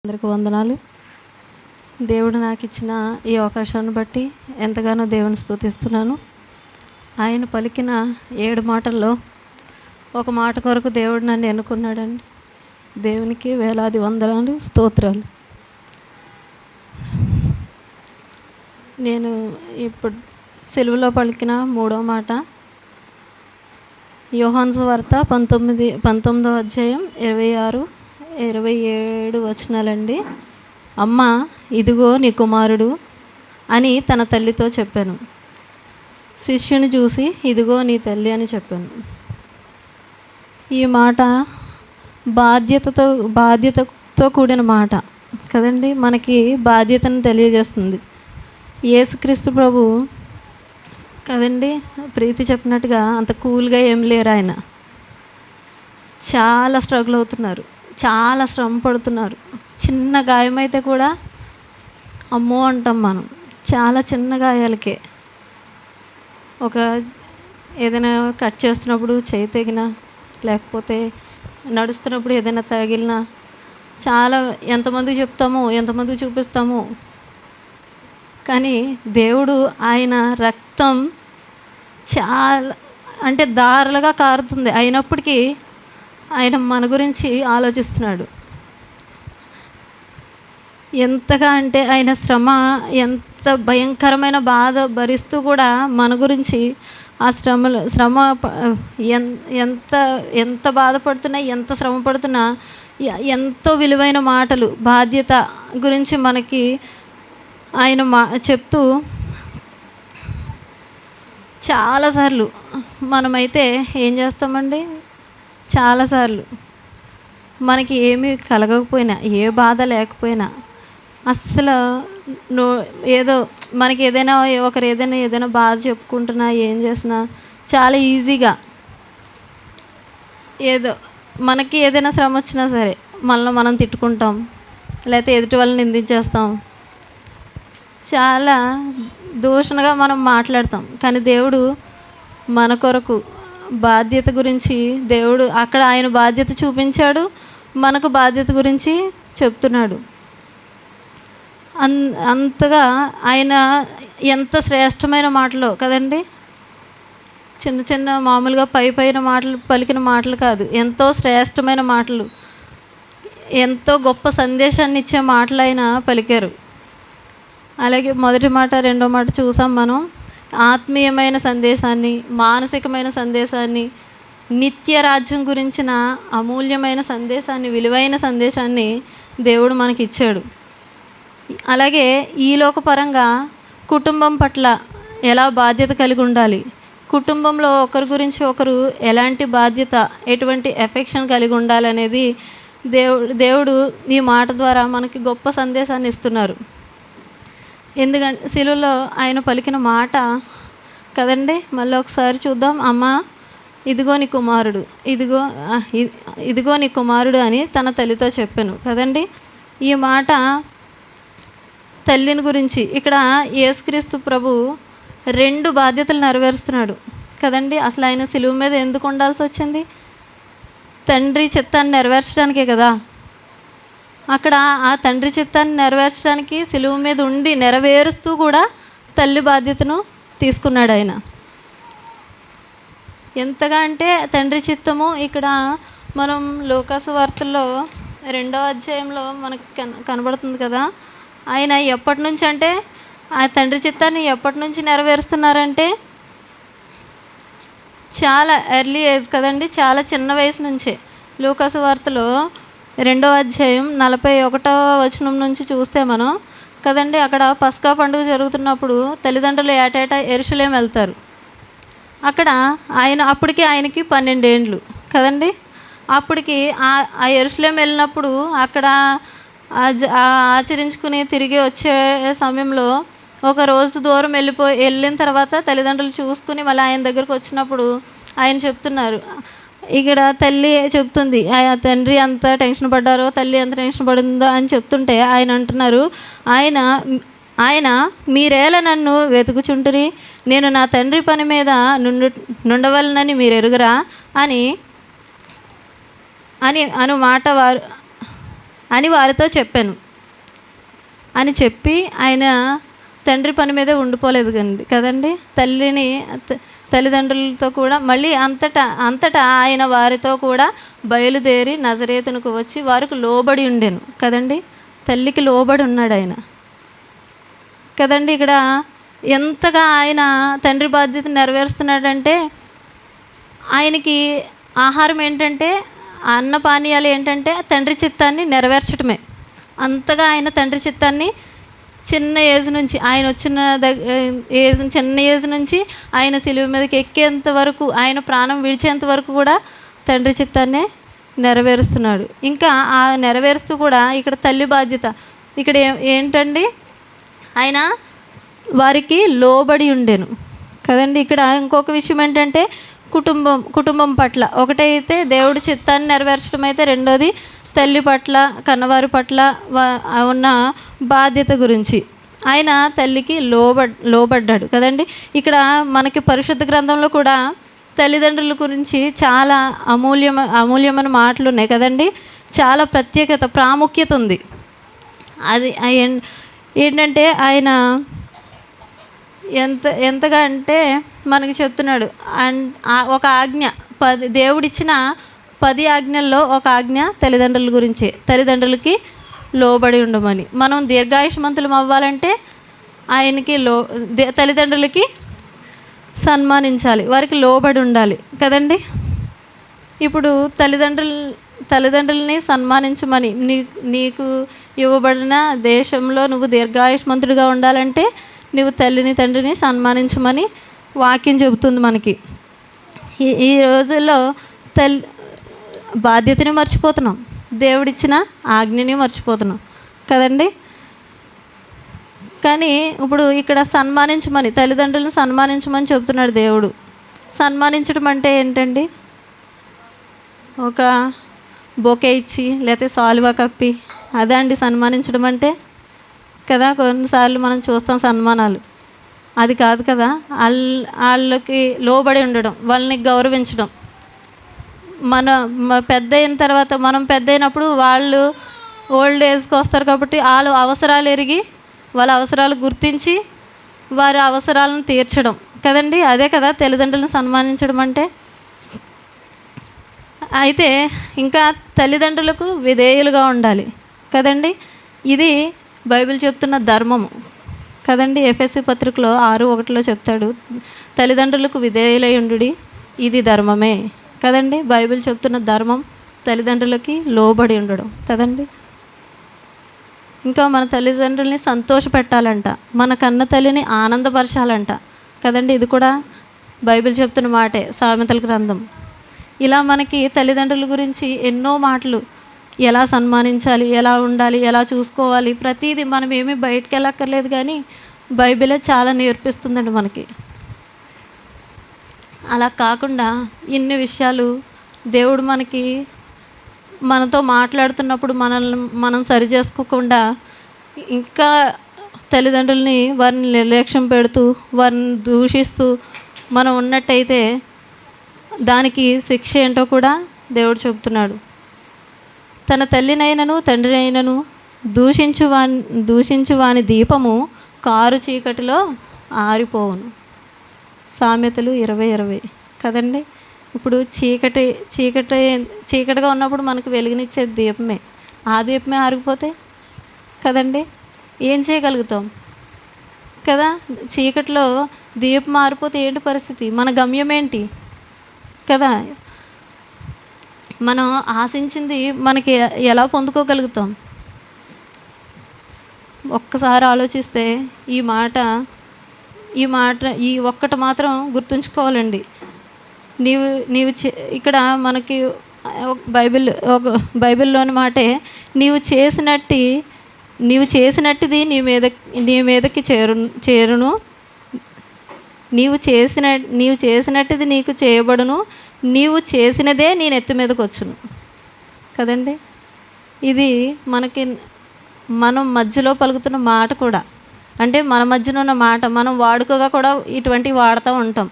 అందరికి వందనాలు. దేవుడు నాకు ఇచ్చిన ఈ అవకాశాన్ని బట్టి ఎంతగానో దేవుని స్తుతిస్తున్నాను. ఆయన పలికిన 7 మాటల్లో ఒక మాట కొరకు దేవుడు నన్ను ఎన్నుకున్నాడండి. దేవునికి వేలాది వందనాలు, స్తోత్రాలు. నేను ఇప్పుడు సెలువులో పలికిన 3వ మాట యోహాను సువార్త 19వ అధ్యాయం 26-27 వచనాలండి. అమ్మ, ఇదిగో నీ కుమారుడు అని తన తల్లితో చెప్పాను. శిష్యుని చూసి ఇదిగో నీ తల్లి అని చెప్పాను. ఈ మాట బాధ్యతతో కూడిన మాట కదండి. మనకి బాధ్యతను తెలియజేస్తుంది. యేసుక్రీస్తు ప్రభు కదండి, ప్రీతి చెప్పినట్టుగా అంత కూల్గా ఏం లేరు. ఆయన చాలా స్ట్రగుల్ అవుతున్నారు, చాలా శ్రమ పడుతున్నారు. చిన్న గాయమైతే కూడా అమ్మో అంటాం మనం. చాలా చిన్న గాయాలకే, ఒక ఏదైనా కట్ చేస్తున్నప్పుడు చేయి తెగినా, లేకపోతే నడుస్తున్నప్పుడు ఏదైనా తగిలినా చాలా ఎంతమందికి చెప్తామో, ఎంతమందికి చూపిస్తామో. కానీ దేవుడు ఆయన రక్తం చాలా అంటే దారులుగా కారుతుంది, అయినప్పటికీ ఆయన మన గురించి ఆలోచిస్తున్నాడు. ఎంతగా అంటే ఆయన శ్రమ, ఎంత భయంకరమైన బాధ భరిస్తూ కూడా మన గురించి ఆ శ్రమ ఎంత బాధపడుతున్నా, ఎంత శ్రమ పడుతున్నా, ఎంతో విలువైన మాటలు బాధ్యత గురించి మనకి ఆయన చెప్తూ చాలాసార్లు మనమైతే ఏం చేస్తామండి, చాలాసార్లు మనకి ఏమీ కలగకపోయినా, ఏ బాధ లేకపోయినా, అస్సలు ఏదో మనకి ఏదైనా ఒకరు ఏదైనా బాధ చెప్పుకుంటున్నా, ఏం చేసినా చాలా ఈజీగా ఏదో మనకి ఏదైనా శ్రమ వచ్చినా సరే మనల్ని మనం తిట్టుకుంటాం, లేకపోతే ఎదుటి వాళ్ళని నిందించేస్తాం, చాలా దూషణగా మనం మాట్లాడతాం. కానీ దేవుడు మన కొరకు బాధ్యత గురించి దేవుడు అక్కడ ఆయన బాధ్యత చూపించాడు, మనకు బాధ్యత గురించి చెప్తున్నాడు. అంతగా ఆయన ఎంత శ్రేష్టమైన మాటలు కదండి. చిన్న చిన్న మామూలుగా పైన మాటలు పలికిన మాటలు కాదు, ఎంతో శ్రేష్టమైన మాటలు, ఎంతో గొప్ప సందేశాన్ని ఇచ్చే మాటలు ఆయన పలికారు. అలాగే మొదటి మాట, రెండో మాట చూసాం మనం. ఆత్మీయమైన సందేశాన్ని, మానసికమైన సందేశాన్ని, నిత్య రాజ్యం గురించిన అమూల్యమైన సందేశాన్ని, విలువైన సందేశాన్ని దేవుడు మనకి ఇచ్చాడు. అలాగే ఈలోకపరంగా కుటుంబం పట్ల ఎలా బాధ్యత కలిగి ఉండాలి, కుటుంబంలో ఒకరి గురించి ఒకరు ఎలాంటి బాధ్యత, ఎటువంటి ఎఫెక్షన్ కలిగి ఉండాలనేది దేవుడు ఈ మాట ద్వారా మనకి గొప్ప సందేశాన్ని ఇస్తున్నారు. ఎందుకంటే శిలువలో ఆయన పలికిన మాట కదండి. మళ్ళీ ఒకసారి చూద్దాం. అమ్మ, ఇదిగో నీ కుమారుడు, ఇదిగో నీ కుమారుడు అని తన తల్లితో చెప్పాను కదండి. ఈ మాట తల్లిని గురించి ఇక్కడ యేసుక్రీస్తు ప్రభు 2 బాధ్యతలు నెరవేరుస్తున్నాడు కదండి. అసలు ఆయన శిలువ మీద ఎందుకు ఉండాల్సి వచ్చింది? తండ్రి చిత్తాన్ని నెరవేర్చడానికే కదా. అక్కడ ఆ తండ్రి చిత్తాన్ని నెరవేర్చడానికి శిలువ మీద ఉండి నెరవేరుస్తూ కూడా తల్లి బాధ్యతను తీసుకున్నాడు ఆయన. ఎంతగా అంటే తండ్రి చిత్తము ఇక్కడ మనం లూకాసు వార్తల్లో 2వ అధ్యాయంలో మనకు కనబడుతుంది కదా. ఆయన ఎప్పటి నుంచి అంటే ఆ తండ్రి చిత్తాన్ని ఎప్పటి నుంచి నెరవేరుస్తున్నారంటే చాలా ఎర్లీ ఏజ్ కదండి, చాలా చిన్న వయసు నుంచే. లూకాసు వార్తలో 2వ అధ్యాయం 41వ వచనం నుంచి చూస్తే మనం కదండి, అక్కడ పస్కా పండుగ జరుగుతున్నప్పుడు తల్లిదండ్రులు ఏటేటా యెరూషలేము వెళ్తారు. అక్కడ అప్పటికి ఆయనకి 12 ఏండ్లు కదండి. అప్పటికి ఆ యెరూషలేము వెళ్ళినప్పుడు అక్కడ ఆచరించుకుని తిరిగి వచ్చే సమయంలో ఒక రోజు దూరం వెళ్ళిన తర్వాత తల్లిదండ్రులు చూసుకుని మళ్ళీ ఆయన దగ్గరకు వచ్చినప్పుడు ఆయన చెప్తున్నారు, ఇక్కడ తల్లి చెప్తుంది, తండ్రి అంత టెన్షన్ పడ్డారో, తల్లి ఎంత టెన్షన్ పడిందో అని చెప్తుంటే ఆయన అంటున్నారు, ఆయన మీరేలా నన్ను వెతుకుచుంటురి, నేను నా తండ్రి పని మీద నుండవలనని మీరు ఎరుగరా అని మాట అని వారితో చెప్పాను అని చెప్పి ఆయన తండ్రి పని మీదే ఉండిపోలేదు కదండి. తల్లిదండ్రులతో కూడా మళ్ళీ అంతటా ఆయన వారితో కూడా బయలుదేరి నజరేతునకు వచ్చి వారికి లోబడి ఉండెను కదండి. తల్లికి లోబడి ఉన్నాడు ఆయన కదండి. ఇక్కడ ఎంతగా ఆయన తండ్రి బాధ్యత నెరవేరుస్తున్నాడంటే, ఆయనకి ఆహారం ఏంటంటే, అన్నపానీయాలు ఏంటంటే తండ్రి చిత్తాన్ని నెరవేర్చడమే. అంతగా ఆయన తండ్రి చిత్తాన్ని చిన్న ఏజ్ నుంచి, ఆయన వచ్చిన చిన్న ఏజ్ నుంచి ఆయన సిలువ మీదకి ఎక్కేంత వరకు, ఆయన ప్రాణం విడిచేంత వరకు కూడా తండ్రి చిత్తాన్నే నెరవేరుస్తున్నాడు. ఇంకా ఆ నెరవేరుస్తూ కూడా ఇక్కడ తల్లి బాధ్యత ఇక్కడ ఏంటండి, ఆయన వారికి లోబడి ఉండెను కదండి. ఇక్కడ ఇంకొక విషయం ఏంటంటే కుటుంబం పట్ల ఒకటైతే దేవుడి చిత్తాన్ని నెరవేర్చడం అయితే, రెండోది తల్లి పట్ల కన్నవారి పట్ల ఉన్న బాధ్యత గురించి ఆయన తల్లికి లోబడ్డాడు కదండి. ఇక్కడ మనకి పరిశుద్ధ గ్రంథంలో కూడా తల్లిదండ్రుల గురించి చాలా అమూల్యమైన మాటలు ఉన్నాయి కదండి. చాలా ప్రాముఖ్యత ఉంది. అది ఏంటంటే ఆయన ఎంతగా అంటే మనకి చెప్తున్నాడు. ఒక ఆజ్ఞ, దేవుడిచ్చిన 10 ఆజ్ఞల్లో ఒక ఆజ్ఞ తల్లిదండ్రుల గురించే, తల్లిదండ్రులకి లోబడి ఉండమని. మనం దీర్ఘాయుష్మంతులం అవ్వాలంటే ఆయనకి తల్లిదండ్రులకి సన్మానించాలి, వారికి లోబడి ఉండాలి కదండి. ఇప్పుడు తల్లిదండ్రులని సన్మానించమని, నీకు ఇవ్వబడిన దేశంలో నువ్వు దీర్ఘాయుష్మంతుడిగా ఉండాలంటే నువ్వు తల్లిని తండ్రిని సన్మానించమని వాక్యం చెబుతుంది మనకి. ఈ రోజుల్లో బాధ్యతని మర్చిపోతున్నాం, దేవుడిచ్చిన ఆజ్ఞని మర్చిపోతున్నాం కదండి. కానీ ఇప్పుడు ఇక్కడ తల్లిదండ్రులను సన్మానించమని చెబుతున్నాడు దేవుడు. సన్మానించడం అంటే ఏంటండి, ఒక బొకే ఇచ్చి లేకపోతే సాల్వా కప్పి అదే అండి సన్మానించడం అంటే కదా. కొన్నిసార్లు మనం చూస్తాం సన్మానాలు, అది కాదు కదా. వాళ్ళకి లోబడి ఉండడం, వాళ్ళని గౌరవించడం. పెద్ద అయిన తర్వాత, మనం పెద్ద అయినప్పుడు వాళ్ళు ఓల్డ్ ఏజ్కి వస్తారు కాబట్టి వాళ్ళ అవసరాలు ఎరిగి, వాళ్ళ అవసరాలు గుర్తించి వారి అవసరాలను తీర్చడం కదండి. అదే కదా తల్లిదండ్రులను సన్మానించడం అంటే. అయితే ఇంకా తల్లిదండ్రులకు విధేయులుగా ఉండాలి కదండి. ఇది బైబిల్ చెప్తున్న ధర్మము కదండి. ఎఫెసీ పత్రికలో 6:1 చెప్తాడు, తల్లిదండ్రులకు విధేయులై ఉండుడి, ఇది ధర్మమే కదండి. బైబిల్ చెప్తున్న ధర్మం తల్లిదండ్రులకి లోబడి ఉండడం కదండి. ఇంకా మన తల్లిదండ్రుల్ని సంతోషపెట్టాలంట, మన కన్న తల్లిని ఆనందపరచాలంట కదండి. ఇది కూడా బైబిల్ చెప్తున్న మాటే, సామెతల గ్రంథం. ఇలా మనకి తల్లిదండ్రుల గురించి ఎన్నో మాటలు, ఎలా సన్మానించాలి, ఎలా ఉండాలి, ఎలా చూసుకోవాలి, ప్రతిదీ మనం ఏమీ బయటికి వెళ్ళక్కర్లేదు, కానీ బైబిలే చాలా నేర్పిస్తుందండి మనకి. అలా కాకుండా ఇన్ని విషయాలు దేవుడు మనతో మాట్లాడుతున్నప్పుడు మనం సరి చేసుకోకుండా ఇంకా తల్లిదండ్రుల్ని వారిని నిర్లక్ష్యం పెడుతూ వారిని దూషిస్తూ మనం ఉన్నట్టయితే దానికి శిక్ష ఏంటో కూడా దేవుడు చెబుతున్నాడు. తన తల్లినైనను తండ్రినైనను దూషించు వాని దీపము కారు చీకటిలో ఆరిపోవును. సామెతలు 20:20 కదండి. ఇప్పుడు చీకటిగా ఉన్నప్పుడు మనకు వెలుగునిచ్చే దీపమే, ఆ దీపమే ఆరిపోతే కదండి ఏం చేయగలుగుతాం కదా. చీకటిలో దీపం ఆరిపోతే ఏంటి పరిస్థితి, మన గమ్యం ఏంటి కదా. మనం ఆశించింది మనకి ఎలా పొందుకోగలుగుతాం. ఒక్కసారి ఆలోచిస్తే ఈ ఒక్కటి మాత్రం గుర్తుంచుకోవాలండి. ఇక్కడ మనకి బైబిల్లోని మాటే, నీవు చేసినట్టుది నీ మీదకి చేరును, నీవు చేసినట్టుది నీకు చేయబడును, నీవు చేసినదే నీ నెత్తి మీదకి వచ్చును కదండి. ఇది మనం మధ్యలో పలుకుతున్న మాట కూడా, అంటే మన మధ్యన ఉన్న మాట మనం వాడుకగా కూడా ఇటువంటివి వాడుతూ ఉంటాం.